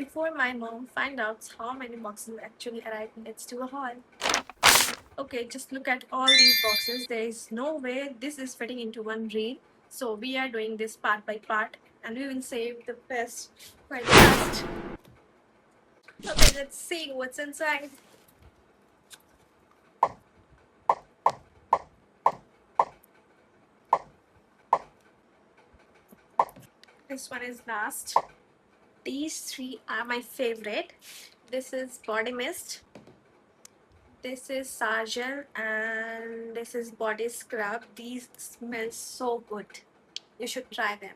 before my mom find out how many boxes actually arrive in its to a haul. Okay, just look at all these boxes. There is no way this is fitting into one reel. So we are doing this part by part and we will save the best for the last. Okay, let's see what's inside. This one is last. These three are my favorite. This is body mist, this is Sargent, and this is body scrub. These smell so good. You should try them.